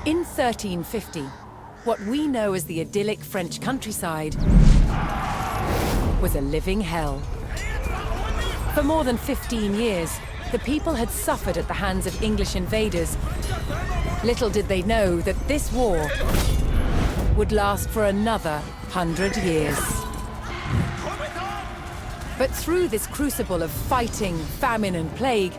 In 1350, what we know as the idyllic French countryside was a living hell. For more than 15 years, the people had suffered at the hands of English invaders. Little did they know that this war would last for another 100 years. But through this crucible of fighting, famine and plague,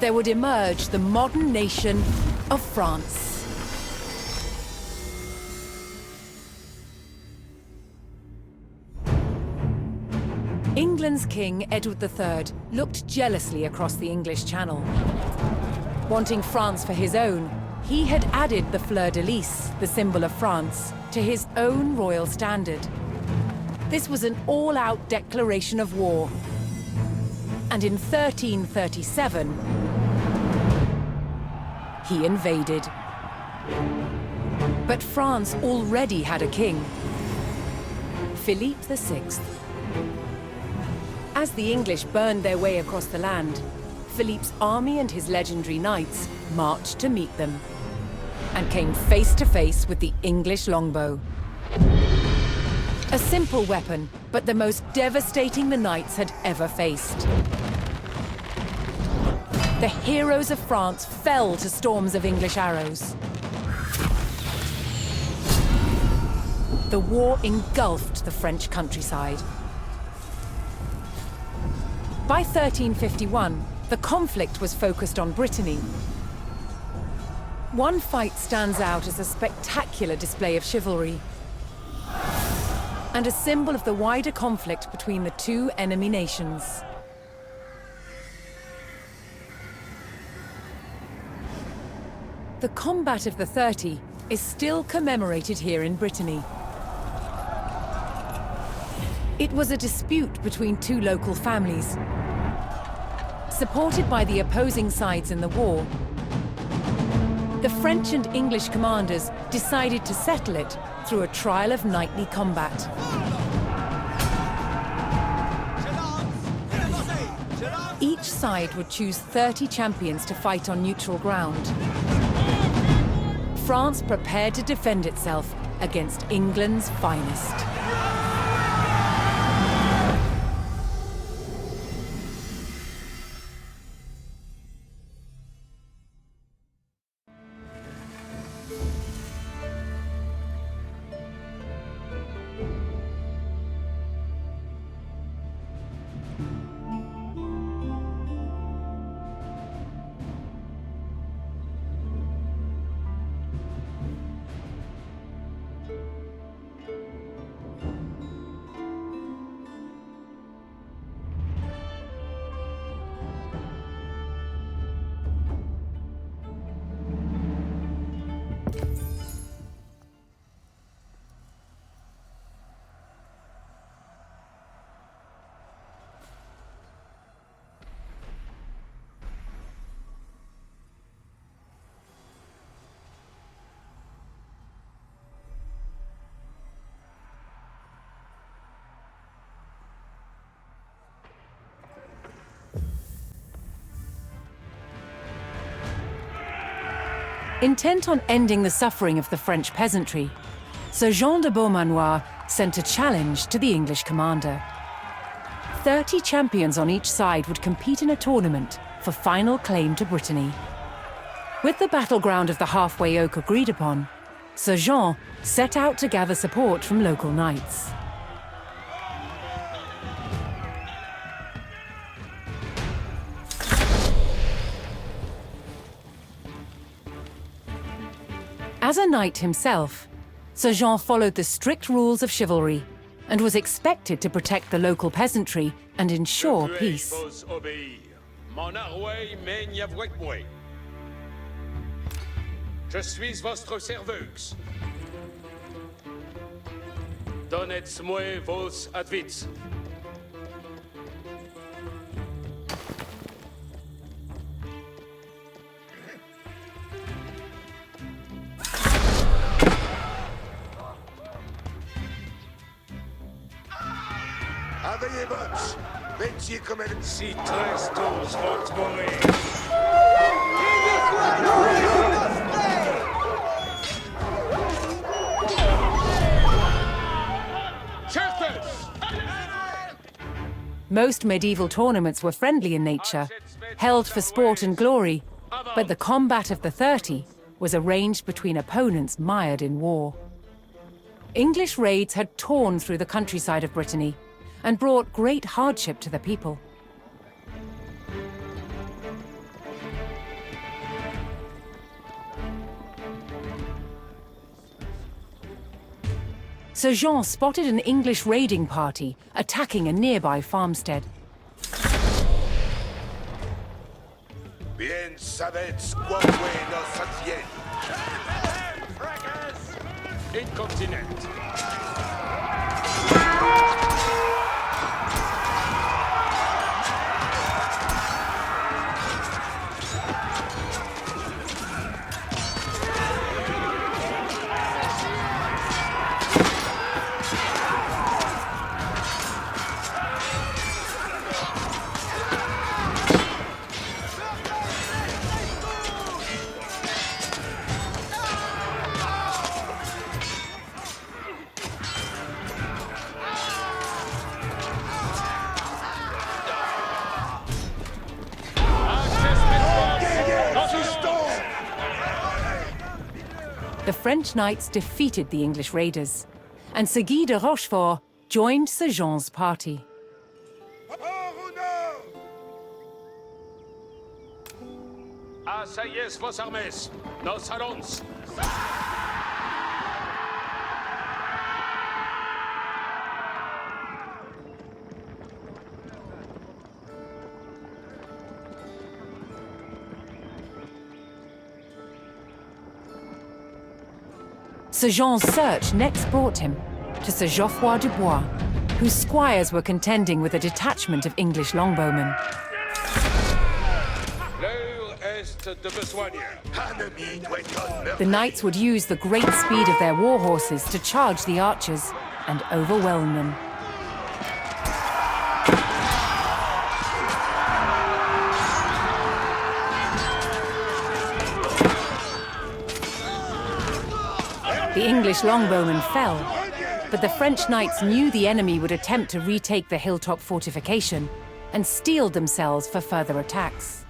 there would emerge the modern nation of France. England's King Edward III looked jealously across the English Channel. Wanting France for his own, he had added the fleur-de-lis, the symbol of France, to his own royal standard. This was an all-out declaration of war. And in 1337, he invaded. But France already had a king, Philippe VI. As the English burned their way across the land, Philippe's army and his legendary knights marched to meet them, and came face to face with the English longbow. A simple weapon, but the most devastating the knights had ever faced. The heroes of France fell to storms of English arrows. The war engulfed the French countryside. By 1351, the conflict was focused on Brittany. One fight stands out as a spectacular display of chivalry, and a symbol of the wider conflict between the two enemy nations. The Combat of the 30 is still commemorated here in Brittany. It was a dispute between two local families. Supported by the opposing sides in the war, the French and English commanders decided to settle it through a trial of knightly combat. Each side would choose 30 champions to fight on neutral ground. France prepared to defend itself against England's finest. Intent on ending the suffering of the French peasantry, Sir Jean de Beaumanoir sent a challenge to the English commander. 30 champions on each side would compete in a tournament for final claim to Brittany. With the battleground of the halfway oak agreed upon, Sir Jean set out to gather support from local knights. As a knight himself, Sir Jean followed the strict rules of chivalry and was expected to protect the local peasantry and ensure peace. Je suis votre serveuse. Donnez-moi vos advices. Aveillez votre, vêtiez comme elle... Si trestos vont mourir. Most medieval tournaments were friendly in nature, held for sport and glory, but the combat of the 30 was arranged between opponents mired in war. English raids had torn through the countryside of Brittany and brought great hardship to the people. Sir Jean spotted an English raiding party attacking a nearby farmstead. Bien savez quoi nos satisien. Incontinent. The French knights defeated the English raiders, and Sir Guy de Rochefort joined Sir Jean's party. Assayez vos armes, nos allons. Sir Jean's search next brought him to Sir Geoffroy de Bois, whose squires were contending with a detachment of English longbowmen. L'heure est de besogne. The knights would use the great speed of their war horses to charge the archers and overwhelm them. The English longbowmen fell, but the French knights knew the enemy would attempt to retake the hilltop fortification and steeled themselves for further attacks.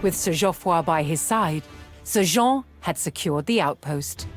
With Sir Geoffroy by his side, Sir Jean had secured the outpost.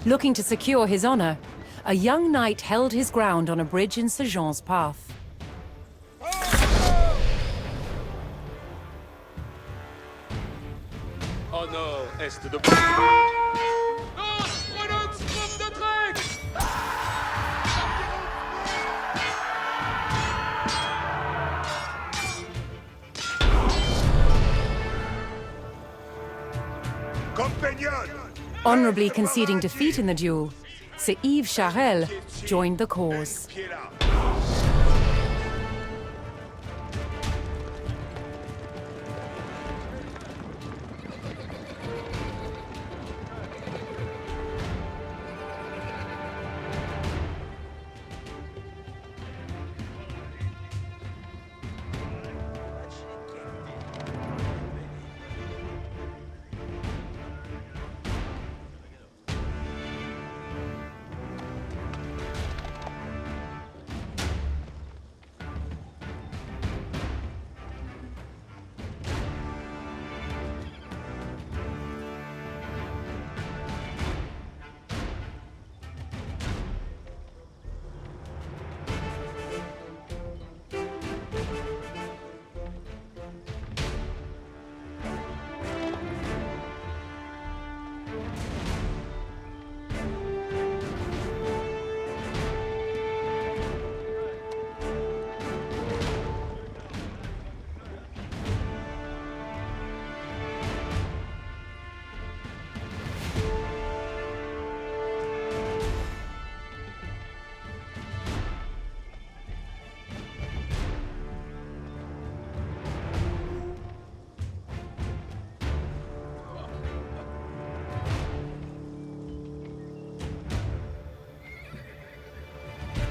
Looking to secure his honor, a young knight held his ground on a bridge in Sir Jean's path. Honor est de... champignons! Honorably conceding defeat in the duel, Sir Yves Charel joined the cause. Pied là.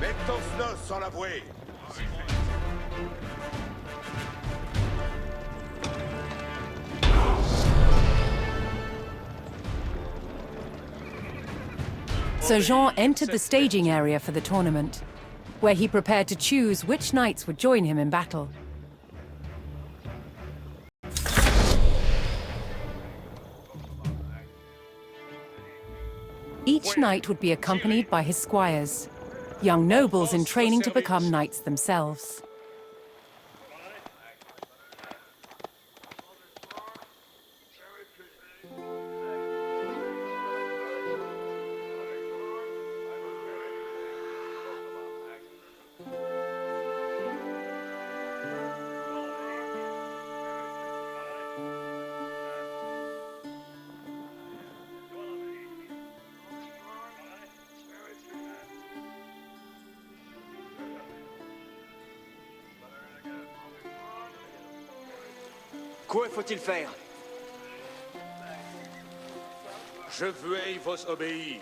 Mettons-nos sans l'avouer. Sir Jean entered the staging area for the tournament, where he prepared to choose which knights would join him in battle. Each knight would be accompanied by his squires, young nobles in training to become knights themselves. Quoi faut-il faire? Je veuille vous obéir.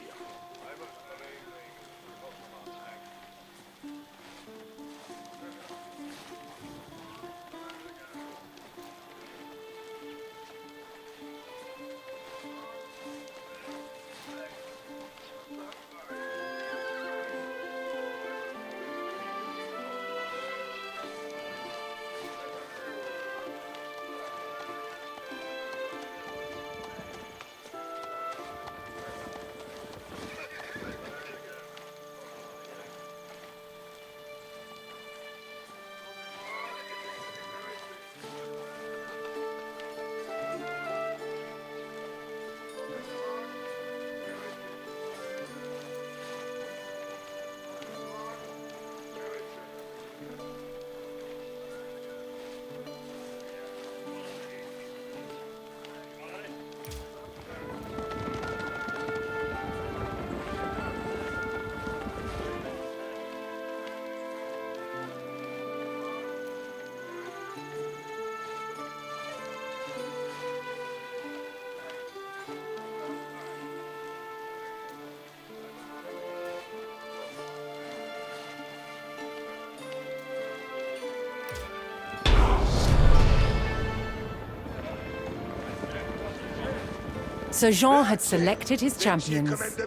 Sir Jean had selected his champions.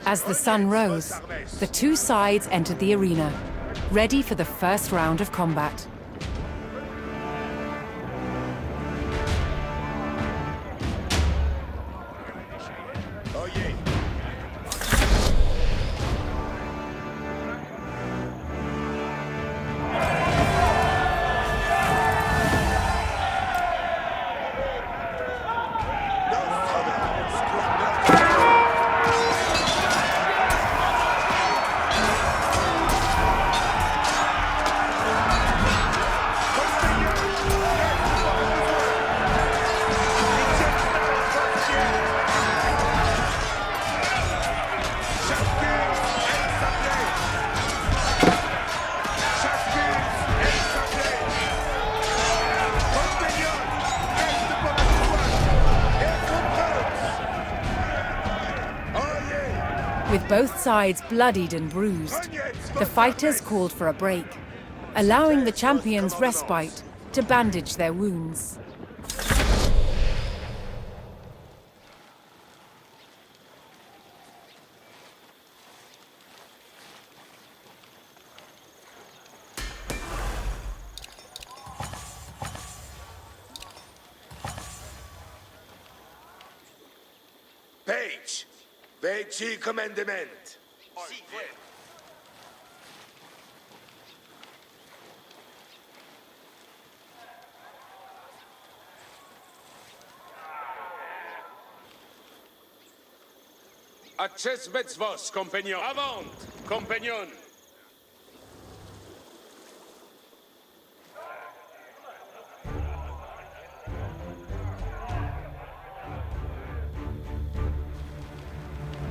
As the sun rose, the two sides entered the arena, ready for the first round of combat. both sides bloodied and bruised, the fighters called for a break, allowing the champions respite to bandage their wounds. Page, veci commandement. Acces vos, compagnon. Avant, compagnon.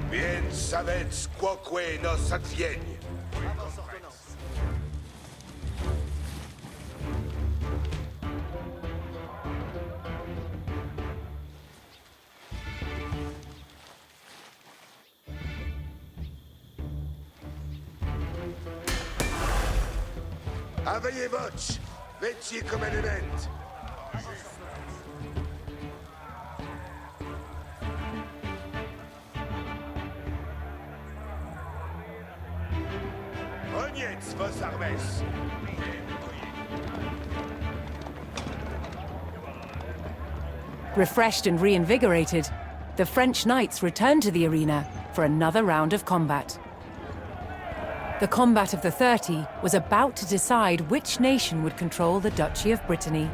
Bien savets quoque nos advienne. Aveillez voce, veci commandement. Ognetz vos armes. Refreshed and reinvigorated, the French knights returned to the arena for another round of combat. The combat of the 30 was about to decide which nation would control the Duchy of Brittany.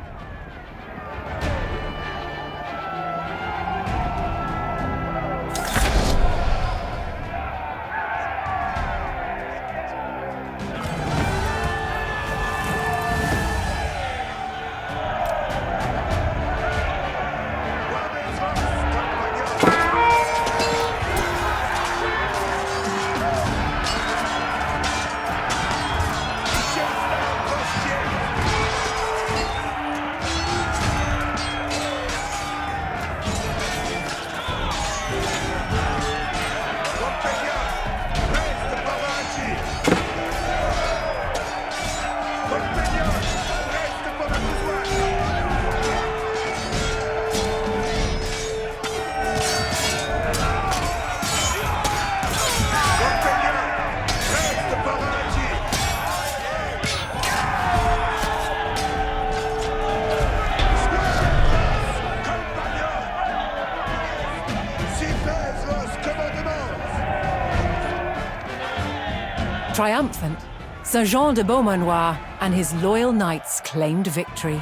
Triumphant, Sir Jean de Beaumanoir and his loyal knights claimed victory.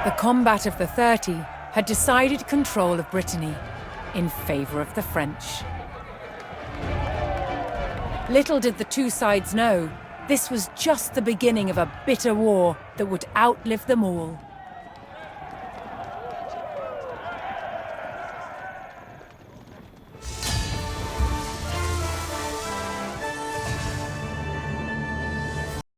The combat of the 30 had decided control of Brittany in favor of the French. Little did the two sides know, this was just the beginning of a bitter war that would outlive them all.